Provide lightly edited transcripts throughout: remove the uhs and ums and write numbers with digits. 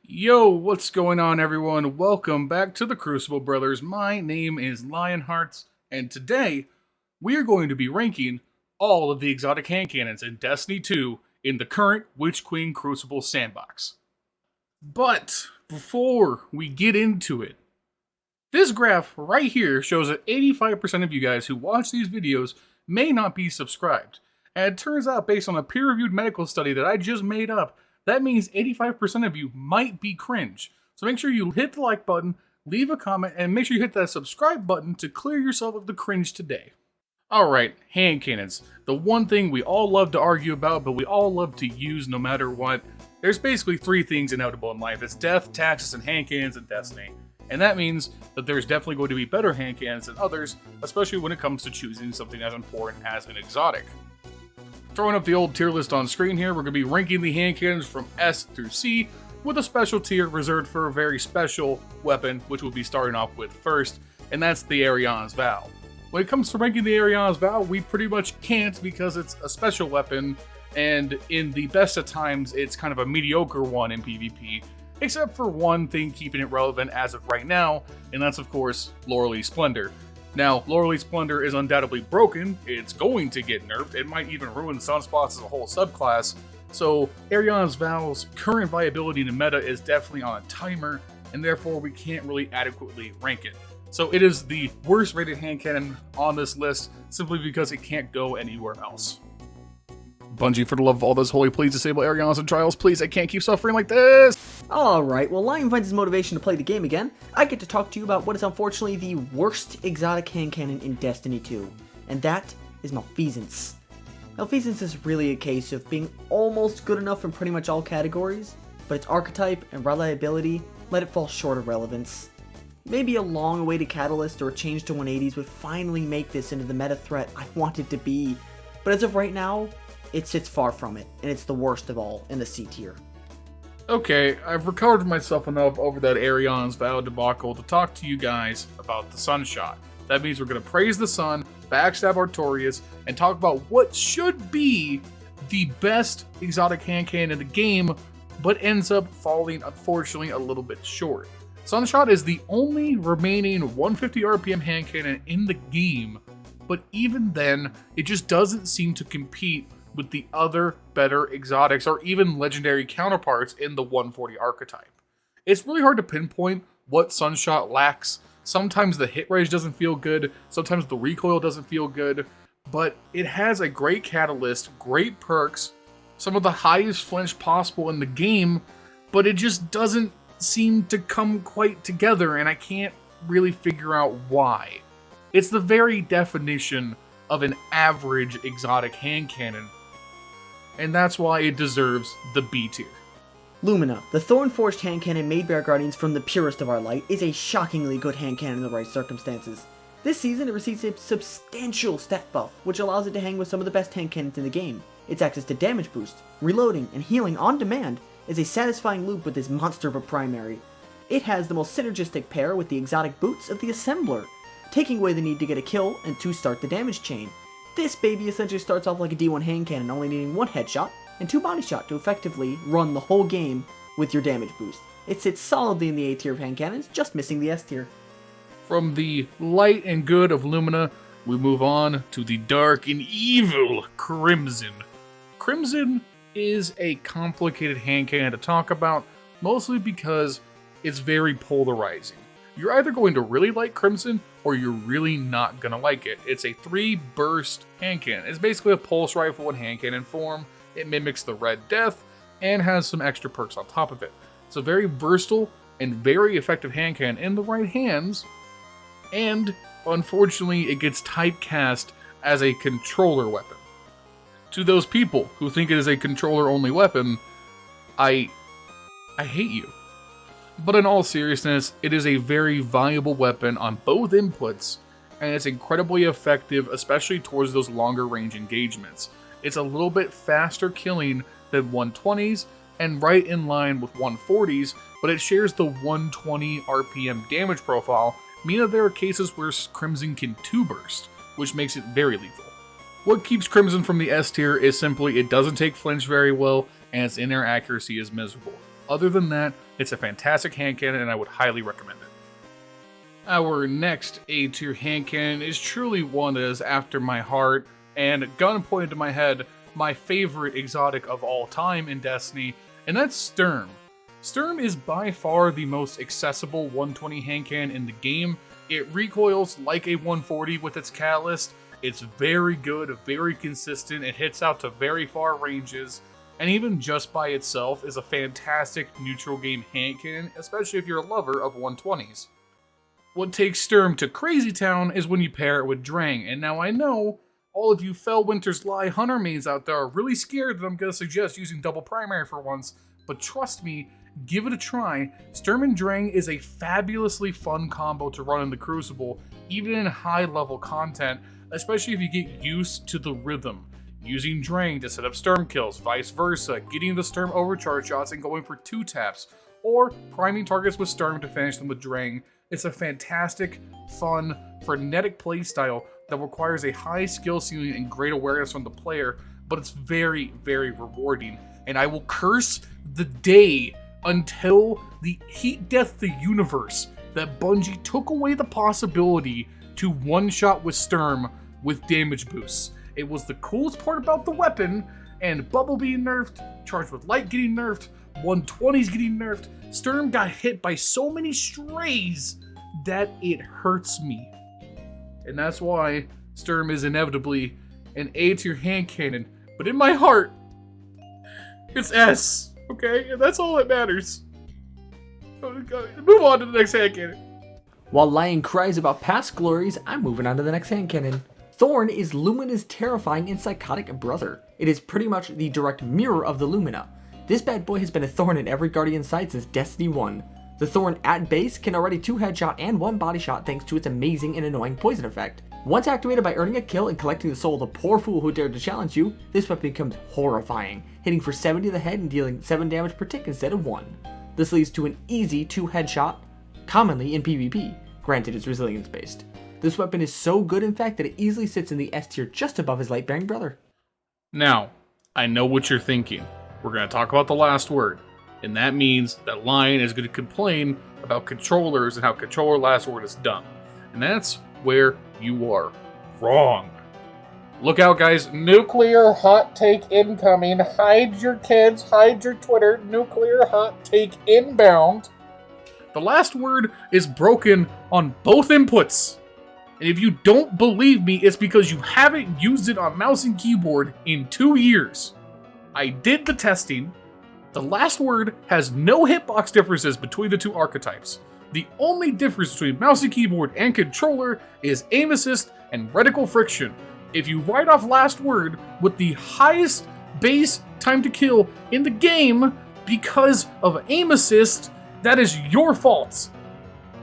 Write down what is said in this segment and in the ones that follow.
Yo, what's going on, everyone? Welcome back to the Crucible Brothers. My name is Lionhearts, and today we are going to be ranking all of the exotic handcannons in Destiny 2 in the current Witch Queen Crucible sandbox. But before we get into it, this graph right here shows that 85% of you guys who watch these videos may not be subscribed. And it turns out, based on a peer-reviewed medical study that I just made up, that means 85% of you might be cringe. So make sure you hit the like button, leave a comment, and make sure you hit that subscribe button to clear yourself of the cringe today. Alright, hand cannons. The one thing we all love to argue about, but we all love to use no matter what. There's basically three things inevitable in life. It's death, taxes, and hand cannons in Destiny. And that means that there's definitely going to be better hand cannons than others, especially when it comes to choosing something as important as an exotic. Throwing up the old tier list on screen here, we're going to be ranking the hand cannons from S through C, with a special tier reserved for a very special weapon, which we'll be starting off with first, and that's the Arias Vow. When it comes to ranking the Arias Vow, we pretty much can't because it's a special weapon, and in the best of times, it's kind of a mediocre one in PvP, except for one thing keeping it relevant as of right now, and that's of course Lorelei Splendor. Now, Lorelei Splendor is undoubtedly broken, it's going to get nerfed, it might even ruin Sunspots as a whole subclass, so Arias Vow's current viability in the meta is definitely on a timer, and therefore we can't really adequately rank it. So it is the worst rated hand cannon on this list, simply because it can't go anywhere else. Bungie, for the love of all those holy, please disable Arianas and Trials, please, I can't keep suffering like this! Alright, well, Lion finds his motivation to play the game again. I get to talk to you about what is unfortunately the worst exotic hand cannon in Destiny 2, and that is Malfeasance. Malfeasance is really a case of being almost good enough in pretty much all categories, but its archetype and reliability let it fall short of relevance. Maybe a long-awaited catalyst or a change to 180s would finally make this into the meta threat I want it to be, but as of right now, it sits far from it, and it's the worst of all in the C tier. Okay, I've recovered myself enough over that Arias Vow debacle to talk to you guys about the Sunshot. That means we're going to praise the sun, backstab Artorias, and talk about what should be the best exotic hand cannon in the game, but ends up falling, unfortunately, a little bit short. Sunshot is the only remaining 150 RPM hand cannon in the game, but even then, it just doesn't seem to compete with the other better exotics or even legendary counterparts in the 140 archetype. It's really hard to pinpoint what Sunshot lacks. Sometimes the hit range doesn't feel good, sometimes the recoil doesn't feel good, but it has a great catalyst, great perks, some of the highest flinch possible in the game, but it just doesn't seem to come quite together, and I can't really figure out why. It's the very definition of an average exotic hand cannon, and that's why it deserves the B tier. Lumina, the Thorn forged hand cannon made by our guardians from the purest of our light, is a shockingly good hand cannon in the right circumstances. This season it receives a substantial stat buff, which allows it to hang with some of the best hand cannons in the game. Its access to damage boost, reloading, and healing on demand is a satisfying loop with this monster of a primary. It has the most synergistic pair with the exotic boots of the Assembler, taking away the need to get a kill and to start the damage chain. This baby essentially starts off like a D1 hand cannon, only needing one headshot and two body shot to effectively run the whole game with your damage boost. It sits solidly in the A tier of hand cannons, just missing the S tier. From the light and good of Lumina, we move on to the dark and evil Crimson. Crimson is a complicated hand cannon to talk about, mostly because it's very polarizing. You're either going to really like Crimson, or you're really not going to like it. It's a 3-burst hand cannon. It's basically a pulse rifle in hand cannon form. It mimics the Red Death, and has some extra perks on top of it. It's a very versatile and very effective hand cannon in the right hands, and unfortunately it gets typecast as a controller weapon. To those people who think it is a controller-only weapon, I hate you. But in all seriousness, it is a very viable weapon on both inputs, and it's incredibly effective, especially towards those longer range engagements. It's a little bit faster killing than 120s, and right in line with 140s, but it shares the 120 RPM damage profile, meaning that there are cases where Crimson can 2-burst, which makes it very lethal. What keeps Crimson from the S tier is simply it doesn't take flinch very well, and its in-air accuracy is miserable. Other than that, it's a fantastic hand cannon and I would highly recommend it. Our next A tier hand cannon is truly one that is after my heart, and gun pointed to my head, my favorite exotic of all time in Destiny, and that's Sturm. Sturm is by far the most accessible 120 hand cannon in the game. It recoils like a 140 with its catalyst. It's very good, very consistent, it hits out to very far ranges, and even just by itself is a fantastic neutral game hand cannon, especially if you're a lover of 120s. What takes Sturm to crazy town is when you pair it with Drang, and now I know all of you Fellwinter's Lie Hunter mains out there are really scared that I'm going to suggest using double primary for once, but trust me, give it a try. Sturm and Drang is a fabulously fun combo to run in the Crucible, even in high level content, especially if you get used to the rhythm. Using Drang to set up Sturm kills, vice versa, getting the Sturm overcharge shots and going for 2 taps, or priming targets with Sturm to finish them with Drang. It's a fantastic, fun, frenetic playstyle that requires a high skill ceiling and great awareness from the player, but it's very, very rewarding. And I will curse the day until the heat death the universe that Bungie took away the possibility to one-shot with Sturm with damage boosts. It was the coolest part about the weapon, and Bubble being nerfed, Charged with Light getting nerfed, 120s getting nerfed. Sturm got hit by so many strays that it hurts me. And that's why Sturm is inevitably an A tier hand cannon. But in my heart, it's S. Okay? And that's all that matters. Move on to the next hand cannon. While Lion cries about past glories, I'm moving on to the next hand cannon. Thorn is Lumina's terrifying and psychotic brother. It is pretty much the direct mirror of the Lumina. This bad boy has been a thorn in every Guardian side since Destiny 1. The Thorn at base can already 2 headshot and 1 body shot thanks to its amazing and annoying poison effect. Once activated by earning a kill and collecting the soul of the poor fool who dared to challenge you, this weapon becomes horrifying, hitting for 70 to the head and dealing 7 damage per tick instead of 1. This leads to an easy 2 headshot, commonly in PvP, granted it's resilience based. This weapon is so good in fact that it easily sits in the S tier just above his light-bearing brother. Now, I know what you're thinking. We're going to talk about the last word, and that means that Lion is going to complain about controllers and how controller last word is dumb. And that's where you are wrong. Look out, guys. Nuclear hot take incoming. Hide your kids, hide your Twitter. Nuclear hot take inbound. The last word is broken on both inputs. And if you don't believe me, it's because you haven't used it on mouse and keyboard in 2 years. I did the testing. The last word has no hitbox differences between the 2 archetypes. The only difference between mouse and keyboard and controller is aim assist and reticle friction. If you write off last word with the highest base time to kill in the game because of aim assist, that is your fault.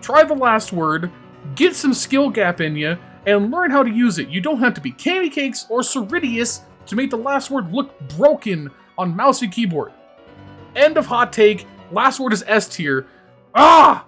Try the last word, get some skill gap in you, and learn how to use it. You don't have to be Candy Cakes or Ceridius to make the last word look broken on mouse and keyboard. End of hot take. Last word is S tier. Ah!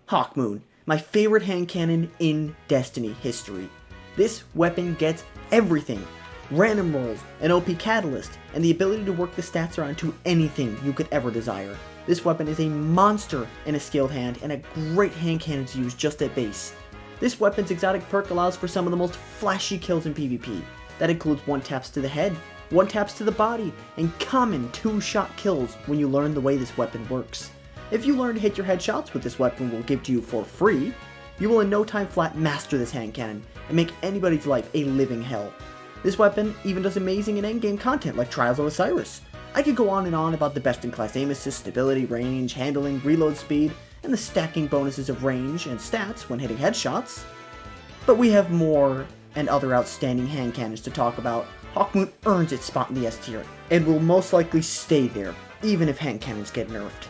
Hawkmoon, my favorite hand cannon in Destiny history. This weapon gets everything. Random rolls, an OP catalyst, and the ability to work the stats around to anything you could ever desire. This weapon is a monster in a skilled hand and a great hand cannon to use just at base. This weapon's exotic perk allows for some of the most flashy kills in PvP. That includes 1 taps to the head, 1 taps to the body, and common 2-shot kills when you learn the way this weapon works. If you learn to hit your headshots with this weapon will give to you for free, you will in no time flat master this hand cannon and make anybody's life a living hell. This weapon even does amazing in endgame content like Trials of Osiris. I could go on and on about the best-in-class aim assist, stability, range, handling, reload speed, and the stacking bonuses of range and stats when hitting headshots. But we have more and other outstanding hand cannons to talk about. Hawkmoon earns its spot in the S tier, and will most likely stay there, even if hand cannons get nerfed.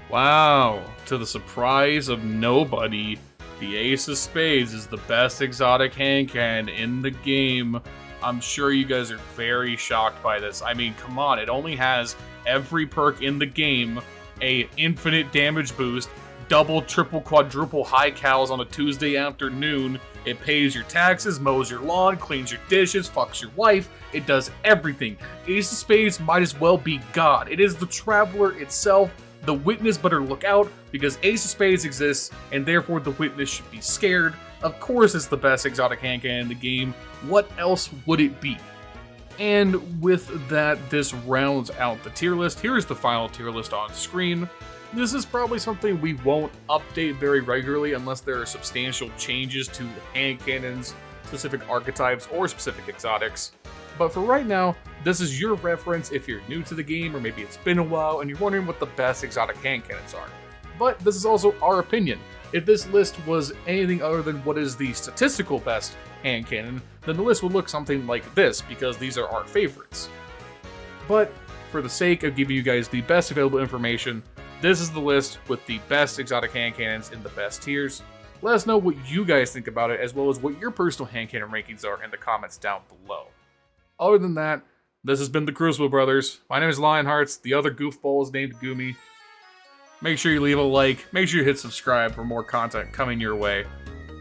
Wow, to the surprise of nobody, the Ace of Spades is the best exotic hand cannon in the game. I'm sure you guys are very shocked by this. I mean, come on, it only has every perk in the game, a infinite damage boost, double, triple, quadruple high cows on a Tuesday afternoon. It pays your taxes, mows your lawn, cleans your dishes, fucks your wife. It does everything. Ace of Spades might as well be God. It is the Traveler itself. The Witness better look out, because Ace of Spades exists, and therefore the Witness should be scared. Of course it's the best exotic hand cannon in the game. What else would it be? And with that, this rounds out the tier list. Here's the final tier list on screen. This is probably something we won't update very regularly unless there are substantial changes to hand cannons, specific archetypes, or specific exotics. But for right now, this is your reference if you're new to the game, or maybe it's been a while and you're wondering what the best exotic hand cannons are. But this is also our opinion. If this list was anything other than what is the statistical best hand cannon, then the list would look something like this, because these are our favorites. But for the sake of giving you guys the best available information, this is the list with the best exotic hand cannons in the best tiers. Let us know what you guys think about it, as well as what your personal hand cannon rankings are in the comments down below. Other than that, this has been the Crucible Brothers. My name is Lionhearts. The other goofball is named Gumi. Make sure you leave a like. Make sure you hit subscribe for more content coming your way.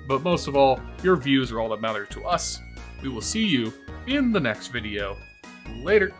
But most of all, your views are all that matter to us. We will see you in the next video. Later.